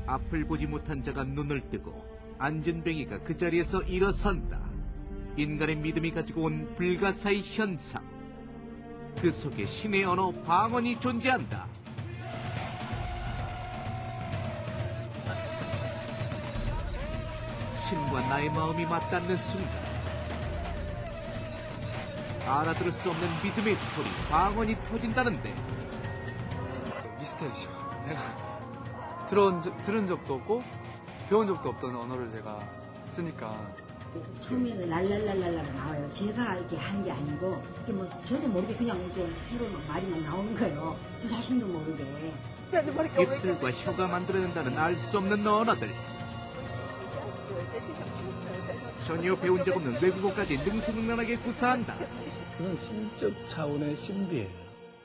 앞을 보지 못한 자가 눈을 뜨고 안진뱅이가 그 자리에서 일어선다. 인간의 믿음이 가지고 온 불가사의 현상. 그 속에 신의 언어 방언이 존재한다. 신과 나의 마음이 맞닿는 순간 알아들을 수 없는 믿음의 소리, 방언이 터진다는데. 미스테리죠. 내가 들은 적도 없고 배운 적도 없던 언어를 내가 쓰니까. 처음에는 랄랄랄랄라 나와요. 제가 이렇게 하는 게 아니고 이렇게 뭐 저도 모르게 그냥 이렇게 혀로 막 말이 막 나오는 거예요. 저 자신도 모르게. 입술과 혀가 만들어낸다는 알 수 없는 언어들. 전혀 배운 적 없는 외국어까지 능수능란하게 구사한다. 그건 신적 차원의 신비예요.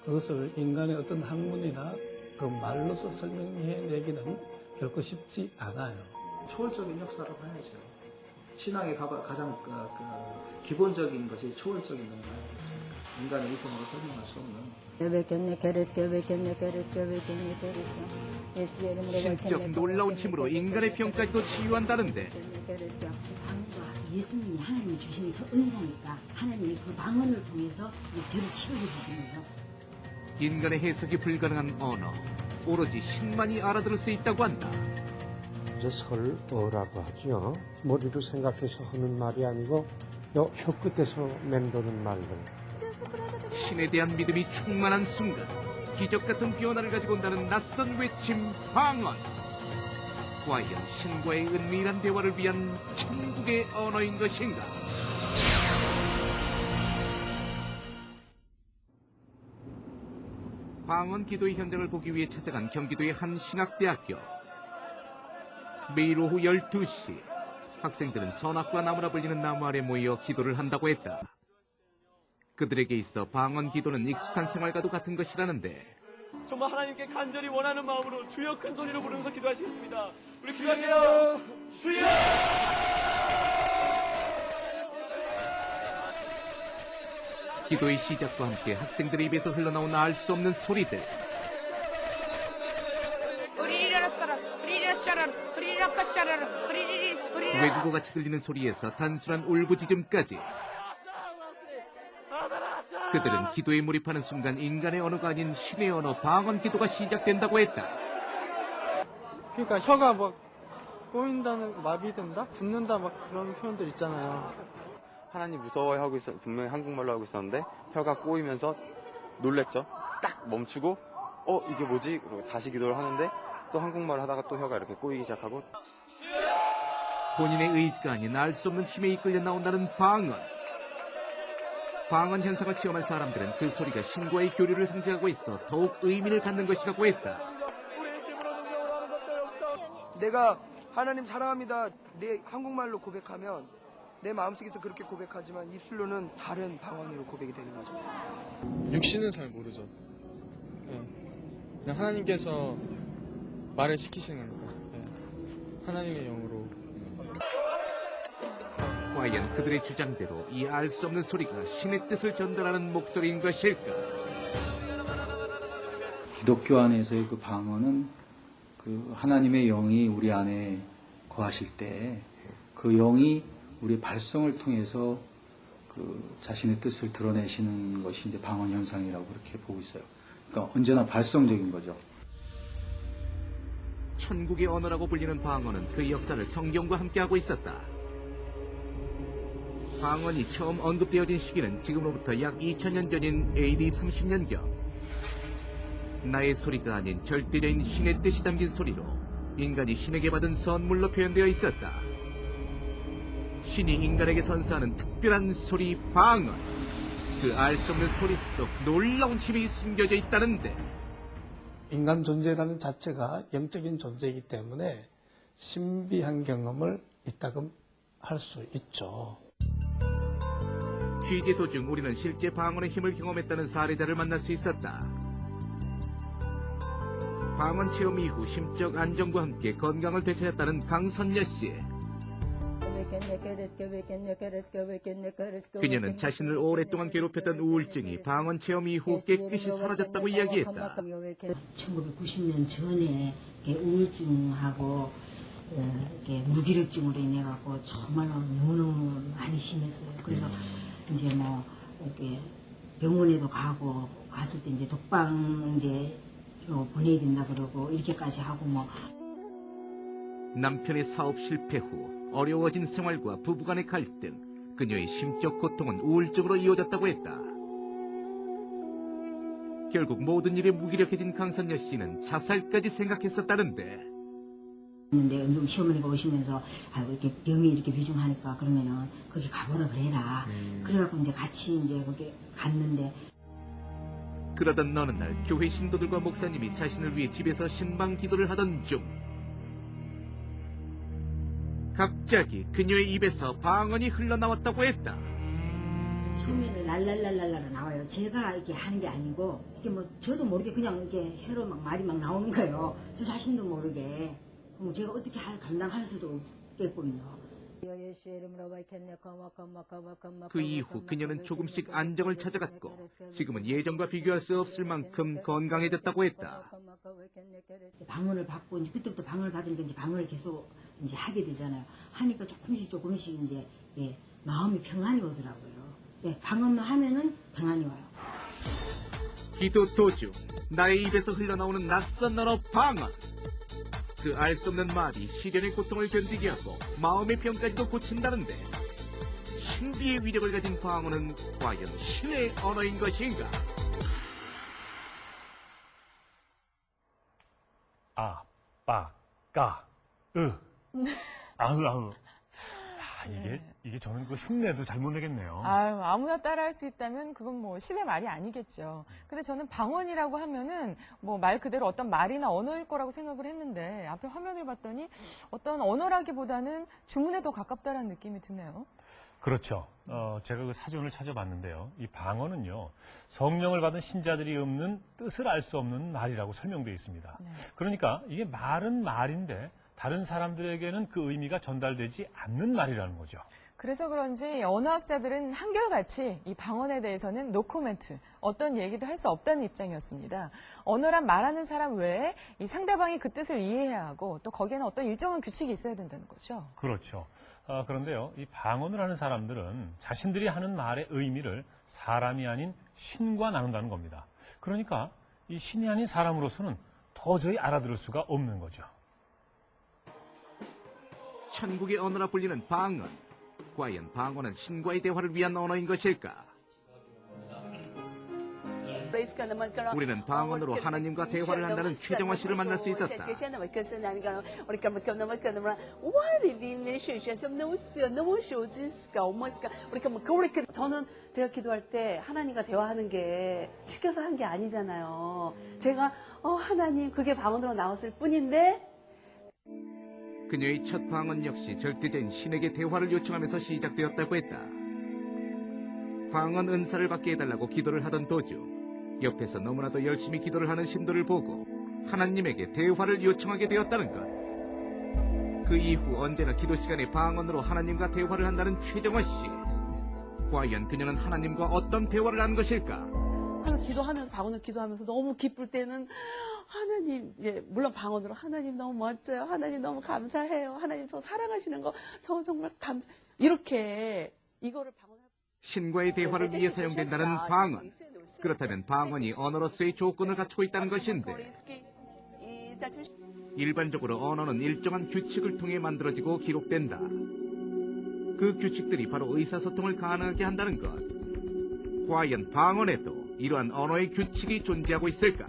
그것을 인간의 어떤 학문이나 그 말로서 설명해내기는 결코 쉽지 않아요. 초월적인 역사라고 봐야죠. 신앙의 가장 기본적인 것이 초월적인 뭔가 아니겠습니까? 인간의 이성으로 설명할 수 없는. 신적 놀라운 힘으로 인간의 병까지도 치유한다는데. 방언과 예수님이 하나님이 주신 은사니까 하나님이 그 방언을 통해서 저를 치료해 주시는 거죠. 인간의 해석이 불가능한 언어, 오로지 신만이 알아들을 수 있다고 한다. 설어라고 하죠. 머리로 생각해서 하는 말이 아니고 혀 끝에서 맴도는 말들. 신에 대한 믿음이 충만한 순간 기적 같은 변화를 가지고 온다는 낯선 외침 방언. 과연 신과의 은밀한 대화를 위한 천국의 언어인 것인가? 방언 기도의 현장을 보기 위해 찾아간 경기도의 한 신학대학교. 매일 오후 12시 학생들은 선악과 나무라 불리는 나무 아래 모여 기도를 한다고 했다. 그들에게 있어 방언 기도는 익숙한 생활과도 같은 것이라는데. 정말 하나님께 간절히 원하는 마음으로 주여 큰 소리로 부르면서 기도하시겠습니다. 우리 기도하세요. 주여! 기도의 시작과 함께 학생들의 입에서 흘러나온 알 수 없는 소리들. 외국어같이 들리는 소리에서 단순한 울부짖음까지. 그들은 기도에 몰입하는 순간 인간의 언어가 아닌 신의 언어 방언 기도가 시작된다고 했다. 그러니까 혀가 막 꼬인다는, 마비된다? 붓는다 막 그런 표현들 있잖아요. 하나님 무서워하고 분명히 한국말로 하고 있었는데 혀가 꼬이면서 놀랬죠. 딱 멈추고 이게 뭐지? 그리고 다시 기도를 하는데 또 한국말을 하다가 또 혀가 이렇게 꼬이기 시작하고. 본인의 의지가 아닌 알 수 없는 힘에 이끌려 나온다는 방언. 방언 현상을 체험한 사람들은 그 소리가 신과의 교류를 상징하고 있어 더욱 의미를 갖는 것이라고 했다. 내가 하나님 사랑합니다. 내 한국말로 고백하면 내 마음속에서 그렇게 고백하지만 입술로는 다른 방언으로 고백이 되는 거죠. 육신은 잘 모르죠. 그냥 하나님께서 말을 시키시는 거예요. 하나님의 영으로. 과연 그들의 주장대로 이 알 수 없는 소리가 신의 뜻을 전달하는 목소리인 것일까? 기독교 안에서의 그 방언은 그 하나님의 영이 우리 안에 거하실 때 그 영이 우리 발성을 통해서 그 자신의 뜻을 드러내시는 것이 이제 방언 현상이라고 그렇게 보고 있어요. 그러니까 언제나 발성적인 거죠. 천국의 언어라고 불리는 방언은 그 역사를 성경과 함께하고 있었다. 방언이 처음 언급되어진 시기는 지금으로부터 약 2000년 전인 AD 30년경. 나의 소리가 아닌 절대적인 신의 뜻이 담긴 소리로 인간이 신에게 받은 선물로 표현되어 있었다. 신이 인간에게 선사하는 특별한 소리 방언. 그 알 수 없는 소리 속 놀라운 힘이 숨겨져 있다는데. 인간 존재라는 자체가 영적인 존재이기 때문에 신비한 경험을 이따금 할 수 있죠. 취재 도중 우리는 실제 방언의 힘을 경험했다는 사례자를 만날 수 있었다. 방언 체험 이후 심적 안정과 함께 건강을 되찾았다는 강선녀 씨. 그녀는 자신을 오랫동안 괴롭혔던 우울증이 방언 체험 이후 깨끗이 사라졌다고 이야기했다. 1990년 전에 이렇게 우울증하고 이렇게 무기력증으로 인해 갖고 정말로 너무너무 많이 심했어요. 그래서 이제 뭐 이렇게 병원에도 갔을 때 이제 독방제로 보내야 된다 그러고 이렇게까지 하고 뭐. 남편의 사업 실패 후 어려워진 생활과 부부간의 갈등, 그녀의 심적 고통은 우울증으로 이어졌다고 했다. 결국 모든 일에 무기력해진 강선여 씨는 자살까지 생각했었다는데. 근데 좀 시어머니가 오시면서 이렇게 병이 이렇게 비중하니까 그러면은 거기 가보라 그래라. 그래갖고 이제 같이 이제 거기 갔는데. 그러던 어느 날 교회 신도들과 목사님이 자신을 위해 집에서 신방 기도를 하던 중 갑자기 그녀의 입에서 방언이 흘러나왔다고 했다. 처음에는 랄랄랄랄라 나와요. 제가 이렇게 하는 게 아니고 이게 뭐 저도 모르게 그냥 이렇게 혀로 막 말이 막 나오는 거예요. 저 자신도 모르게. 그럼 제가 어떻게 감당할 수도 없겠군요. 그 이후 그녀는 조금씩 안정을 찾아갔고 지금은 예전과 비교할 수 없을 만큼 건강해졌다고 했다. 방언을 받고 이제 그때부터 방언을 받으니까 이제 방언을 계속 이제 하게 되잖아요. 하니까 조금씩 이제 마음이 평안이 오더라고요. 방언만 하면은 평안이 와요. 기도 도중 나의 입에서 흘러나오는 낯선 언어 방언. 그 알 수 없는 말이 시련의 고통을 견디게 하고 마음의 병까지도 고친다는데 신비의 위력을 가진 방언은 과연 신의 언어인 것인가? 아, 빠, 까, 으. 아으. 이게 저는 그 흉내도 잘 못 내겠네요. 아유, 아무나 따라할 수 있다면 그건 뭐 신의 말이 아니겠죠. 근데 저는 방언이라고 하면은 뭐 말 그대로 어떤 말이나 언어일 거라고 생각을 했는데 앞에 화면을 봤더니 어떤 언어라기보다는 주문에 더 가깝다라는 느낌이 드네요. 그렇죠. 제가 그 사전을 찾아봤는데요. 이 방언은요, 성령을 받은 신자들이 읊는 뜻을 알 수 없는 말이라고 설명되어 있습니다. 네. 그러니까 이게 말은 말인데 다른 사람들에게는 그 의미가 전달되지 않는 말이라는 거죠. 그래서 그런지 언어학자들은 한결같이 이 방언에 대해서는 노코멘트, 어떤 얘기도 할 수 없다는 입장이었습니다. 언어란 말하는 사람 외에 이 상대방이 그 뜻을 이해해야 하고 또 거기에는 어떤 일정한 규칙이 있어야 된다는 거죠. 그렇죠. 그런데요, 이 방언을 하는 사람들은 자신들이 하는 말의 의미를 사람이 아닌 신과 나눈다는 겁니다. 그러니까 이 신이 아닌 사람으로서는 도저히 알아들을 수가 없는 거죠. 천국의 언어라 불리는 방언. 과연 방언은 신과의 대화를 위한 언어인 것일까? 우리는 방언으로 하나님과 대화를 한다는 최정화 씨를 만날 수 있었다. 저는 제가 기도할 때 하나님과 대화하는 게 시켜서 한 게 아니잖아요. 제가 하나님 그게 방언으로 나왔을 뿐인데. 그녀의 첫 방언 역시 절대자인 신에게 대화를 요청하면서 시작되었다고 했다. 방언 은사를 받게 해달라고 기도를 하던 도중 옆에서 너무나도 열심히 기도를 하는 신도를 보고 하나님에게 대화를 요청하게 되었다는 것. 그 이후 언제나 기도 시간에 방언으로 하나님과 대화를 한다는 최정화 씨. 과연 그녀는 하나님과 어떤 대화를 하는 것일까? 기도하면서 방언을 기도하면서 너무 기쁠 때는 하나님, 물론 방언으로 하나님 너무 멋져요. 하나님 너무 감사해요. 하나님 저 사랑하시는 거 저 정말 이렇게 이거를 방언할 신과의 대화를 위해 사용된다는 방언. 그렇다면 방언이 언어로서의 조건을 갖추고 있다는 것인데 일반적으로 언어는 일정한 규칙을 통해 만들어지고 기록된다. 그 규칙들이 바로 의사소통을 가능하게 한다는 것. 과연 방언에도 이러한 언어의 규칙이 존재하고 있을까?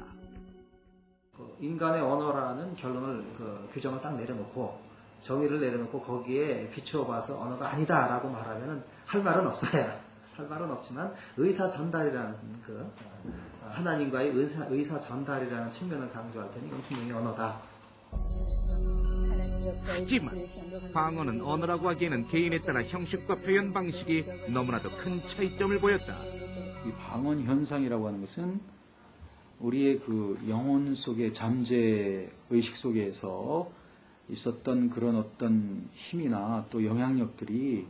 인간의 언어라는 결론을 규정을 딱 내려놓고 정의를 내려놓고 거기에 비추어 봐서 언어가 아니다라고 말하면은 할 말은 없어요. 할 말은 없지만 의사 전달이라는 하나님과의 의사 전달이라는 측면을 강조할 테니 이건 분명히 언어다. 하지만 방언은 언어라고 하기에는 개인에 따라 형식과 표현 방식이 너무나도 큰 차이점을 보였다. 이 방언 현상이라고 하는 것은 우리의 그 영혼 속의 잠재 의식 속에서 있었던 그런 어떤 힘이나 또 영향력들이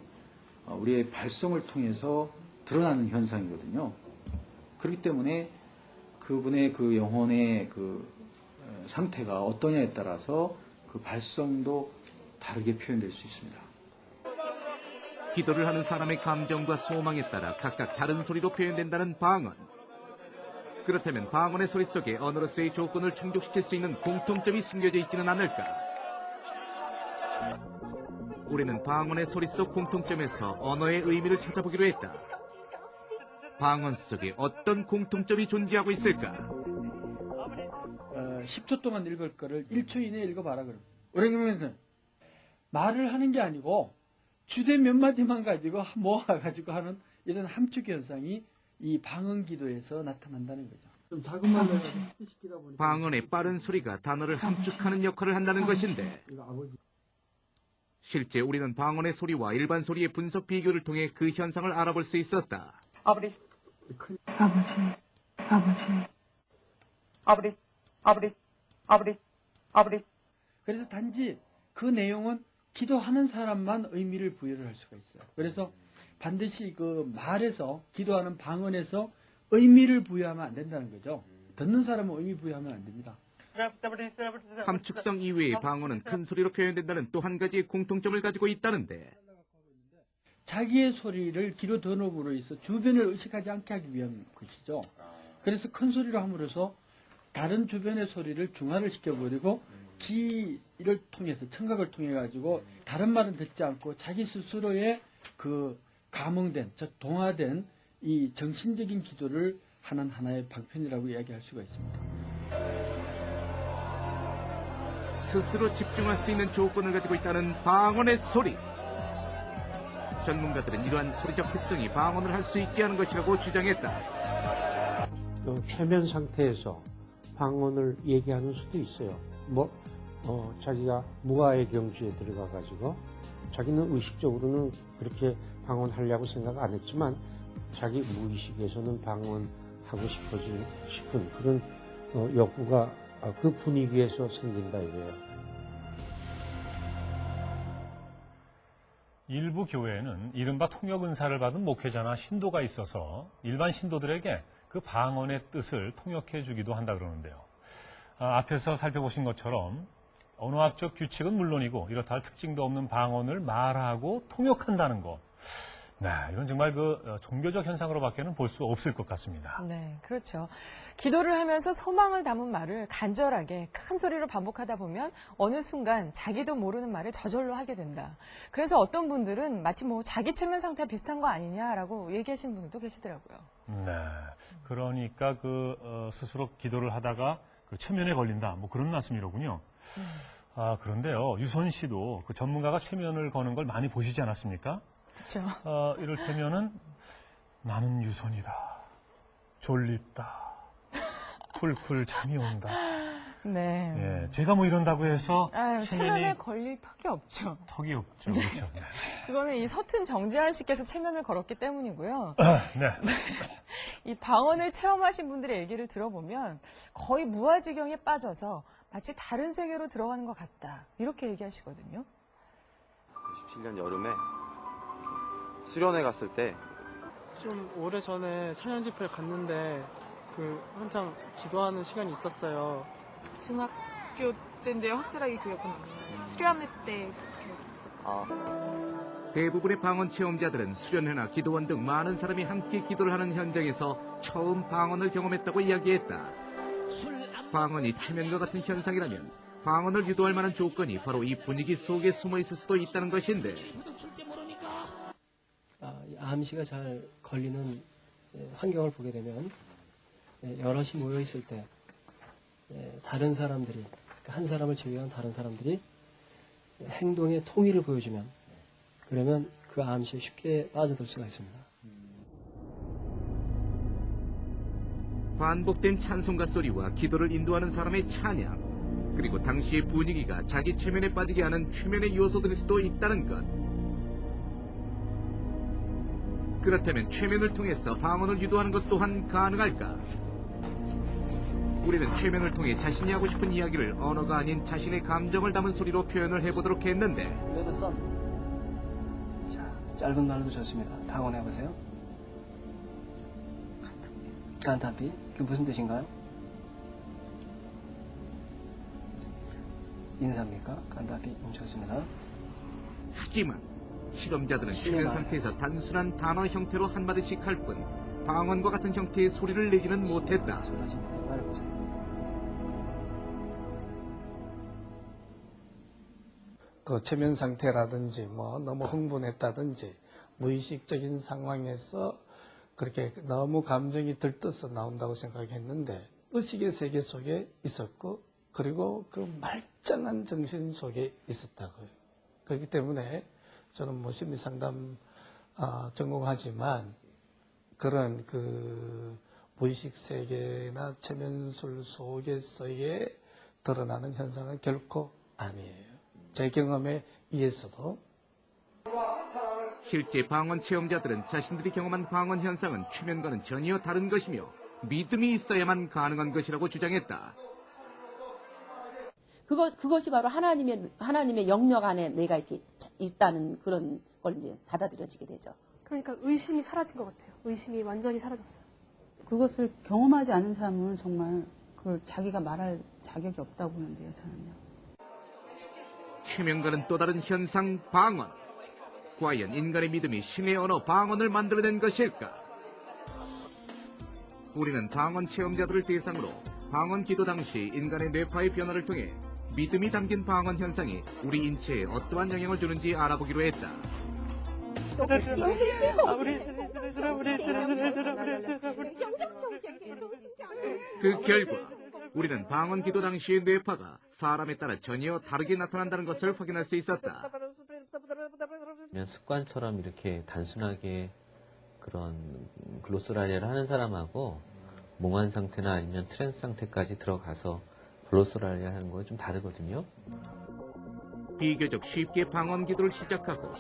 우리의 발성을 통해서 드러나는 현상이거든요. 그렇기 때문에 그분의 그 영혼의 그 상태가 어떠냐에 따라서 그 발성도 다르게 표현될 수 있습니다. 기도를 하는 사람의 감정과 소망에 따라 각각 다른 소리로 표현된다는 방언. 그렇다면 방언의 소리 속에 언어로서의 조건을 충족시킬 수 있는 공통점이 숨겨져 있지는 않을까? 우리는 방언의 소리 속 공통점에서 언어의 의미를 찾아보기로 했다. 방언 속에 어떤 공통점이 존재하고 있을까? 10초 동안 읽을 거를 1초 이내에 읽어봐라 그럼. 그러면 말을 하는 게 아니고 주된 몇 마디만 가지고 모아가지고 하는 이런 함축 현상이 이 방언 기도에서 나타난다는 거죠. 좀 작은 말로 시키다 보니까 방언의 빠른 소리가 단어를 함축하는 역할을 한다는 것인데, 실제 우리는 방언의 소리와 일반 소리의 분석 비교를 통해 그 현상을 알아볼 수 있었다. 아버지. 그래서 단지 그 내용은 기도하는 사람만 의미를 부여를 할 수가 있어요. 그래서 반드시 그 말에서 기도하는 방언에서 의미를 부여하면 안 된다는 거죠. 듣는 사람은 의미 부여하면 안 됩니다. 함축성 이외의 방언은 큰 소리로 표현된다는 또 한 가지의 공통점을 가지고 있다는데, 자기의 소리를 기로 드럼으로 해서 주변을 의식하지 않게 하기 위한 것이죠. 그래서 큰 소리로 함으로써 다른 주변의 소리를 중화를 시켜버리고 기를 통해서 청각을 통해 가지고 다른 말은 듣지 않고 자기 스스로의 그 감흥된, 즉 동화된 이 정신적인 기도를 하는 하나의 방편이라고 이야기할 수가 있습니다. 스스로 집중할 수 있는 조건을 가지고 있다는 방언의 소리. 전문가들은 이러한 소리적 특성이 방언을 할 수 있게 하는 것이라고 주장했다. 최면 상태에서 방언을 얘기하는 수도 있어요. 자기가 무아의 경지에 들어가가지고 자기는 의식적으로는 그렇게 방언하려고 생각 안 했지만 자기 무의식에서는 방언하고 싶은 그런 욕구가 그 분위기에서 생긴다 이거예요. 일부 교회에는 이른바 통역 은사를 받은 목회자나 신도가 있어서 일반 신도들에게 그 방언의 뜻을 통역해 주기도 한다 그러는데요. 앞에서 살펴보신 것처럼 언어학적 규칙은 물론이고 이렇다 할 특징도 없는 방언을 말하고 통역한다는 것. 네, 이건 정말 그 종교적 현상으로밖에는 볼 수 없을 것 같습니다. 네, 그렇죠. 기도를 하면서 소망을 담은 말을 간절하게 큰 소리로 반복하다 보면 어느 순간 자기도 모르는 말을 저절로 하게 된다. 그래서 어떤 분들은 마치 자기 최면 상태와 비슷한 거 아니냐라고 얘기하시는 분들도 계시더라고요. 네, 그러니까 스스로 기도를 하다가 그 최면에 걸린다. 그런 말씀이로군요. 그런데요, 유선 씨도 그 전문가가 최면을 거는 걸 많이 보시지 않았습니까? 그렇죠. 이를테면은 나는 유선이다. 졸립다. 쿨쿨 잠이 온다. 네. 예, 제가 이런다고 해서 최면에 걸릴 턱이 없죠. 턱이 없죠. 그렇죠. 네. 그거는 이 서툰 정지한 씨께서 최면을 걸었기 때문이고요. 네. 이 방언을 체험하신 분들의 얘기를 들어보면 거의 무아지경에 빠져서 마치 다른 세계로 들어가는 것 같다. 이렇게 얘기하시거든요. 97년 여름에 수련회 갔을 때 좀 오래전에 찬양 집회를 갔는데 한창 기도하는 시간이 있었어요. 중학교 때인데 확실하게 기억은 안 나요. 수련회 때 기억했어요. 대부분의 방언 체험자들은 수련회나 기도원 등 많은 사람이 함께 기도를 하는 현장에서 처음 방언을 경험했다고 이야기했다. 방언이 최면과 같은 현상이라면 방언을 유도할 만한 조건이 바로 이 분위기 속에 숨어 있을 수도 있다는 것인데, 암시가 잘 걸리는 환경을 보게 되면 여럿이 모여 있을 때 다른 사람들이, 한 사람을 제외한 다른 사람들이 행동의 통일을 보여주면, 그러면 그 암시에 쉽게 빠져들 수가 있습니다. 반복된 찬송가 소리와 기도를 인도하는 사람의 찬양, 그리고 당시의 분위기가 자기 최면에 빠지게 하는 최면의 요소들일 수도 있다는 것. 그렇다면 최면을 통해서 방언을 유도하는 것 또한 가능할까? 우리는 최면을 통해 자신이 하고 싶은 이야기를 언어가 아닌 자신의 감정을 담은 소리로 표현을 해보도록 했는데, 짧은 말도 좋습니다. 방언해보세요. 깐타피, 그게 무슨 뜻인가요? 인사입니까? 간단히 뭉쳤습니다. 하지만 실험자들은 최면 상태에서 단순한 단어 형태로 한마디씩 할 뿐 방언과 같은 형태의 소리를 내지는 못했다. 그 최면 상태라든지 뭐 너무 흥분했다든지 무의식적인 상황에서 그렇게 너무 감정이 들떠서 나온다고 생각했는데 의식의 세계 속에 있었고 그리고 그 말짱한 정신 속에 있었다고요. 그렇기 때문에 저는 뭐 심리상담 전공하지만 그런 그 무의식 세계나 최면술 속에서의 드러나는 현상은 결코 아니에요. 제 경험에 의해서도 실제 방언 체험자들은 자신들이 경험한 방언 현상은 최면과는 전혀 다른 것이며 믿음이 있어야만 가능한 것이라고 주장했다. 그것이 바로 하나님의 영역 안에 내가 이렇게 있다는 그런 걸 이제 받아들여지게 되죠. 그러니까 의심이 사라진 것 같아요. 의심이 완전히 사라졌어요. 그것을 경험하지 않은 사람은 정말 그걸 자기가 말할 자격이 없다고 보는데요, 저는요. 최면과는 또 다른 현상 방언. 과연 인간의 믿음이 신의 언어 방언을 만들어낸 것일까? 우리는 방언 체험자들을 대상으로 방언 기도 당시 인간의 뇌파의 변화를 통해 믿음이 담긴 방언 현상이 우리 인체에 어떠한 영향을 주는지 알아보기로 했다. 그 결과 우리는 방언 기도 당시의 뇌파가 사람에 따라 전혀 다르게 나타난다는 것을 확인할 수 있었다. 그냥 습관처럼 이렇게 단순하게 그런 글로소라리아를 하는 사람하고 몽환 상태나 아니면 트랜스 상태까지 들어가서 글로소라리아 하는 거 좀 다르거든요. 비교적 쉽게 방언 기도를 시작하고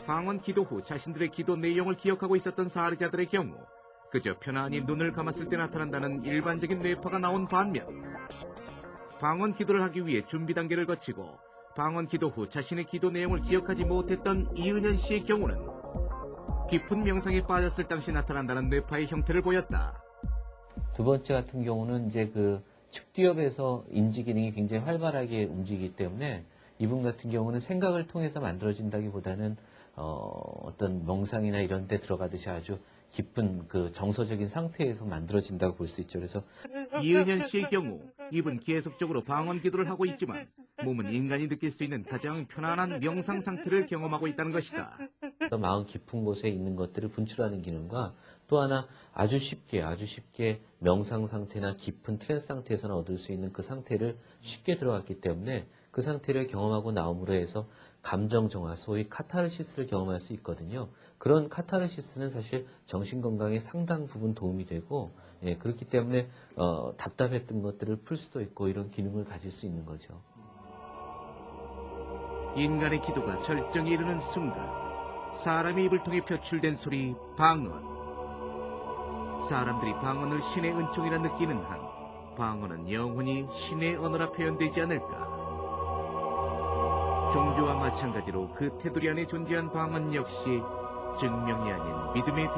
방언 기도 후 자신들의 기도 내용을 기억하고 있었던 사례자들의 경우 그저 편안히 눈을 감았을 때 나타난다는 일반적인 뇌파가 나온 반면 방언 기도를 하기 위해 준비 단계를 거치고 방언 기도 후 자신의 기도 내용을 기억하지 못했던 이은현 씨의 경우는 깊은 명상에 빠졌을 당시 나타난다는 뇌파의 형태를 보였다. 두 번째 같은 경우는 이제 그 측뒤엽에서 인지 기능이 굉장히 활발하게 움직이기 때문에 이분 같은 경우는 생각을 통해서 만들어진다기보다는 어떤 명상이나 이런 데 들어가듯이 아주 깊은 그 정서적인 상태에서 만들어진다고 볼 수 있죠. 그래서 이은현 씨의 경우 입은 계속적으로 방언 기도를 하고 있지만 몸은 인간이 느낄 수 있는 가장 편안한 명상 상태를 경험하고 있다는 것이다. 마음 깊은 곳에 있는 것들을 분출하는 기능과 또 하나 아주 쉽게 명상 상태나 깊은 트랜스 상태에서는 얻을 수 있는 그 상태를 쉽게 들어갔기 때문에 그 상태를 경험하고 나옴으로 해서 감정 정화, 소위 카타르시스를 경험할 수 있거든요. 그런 카타르시스는 사실 정신건강에 상당 부분 도움이 되고 그렇기 때문에 답답했던 것들을 풀 수도 있고 이런 기능을 가질 수 있는 거죠. 인간의 기도가 절정에 이르는 순간 사람의 입을 통해 표출된 소리 방언. 사람들이 방언을 신의 은총이라 느끼는 한 방언은 영원히 신의 언어라 표현되지 않을까. 종교와 마찬가지로 그 테두리 안에 존재한 방언 역시 증명이 아닌 믿음의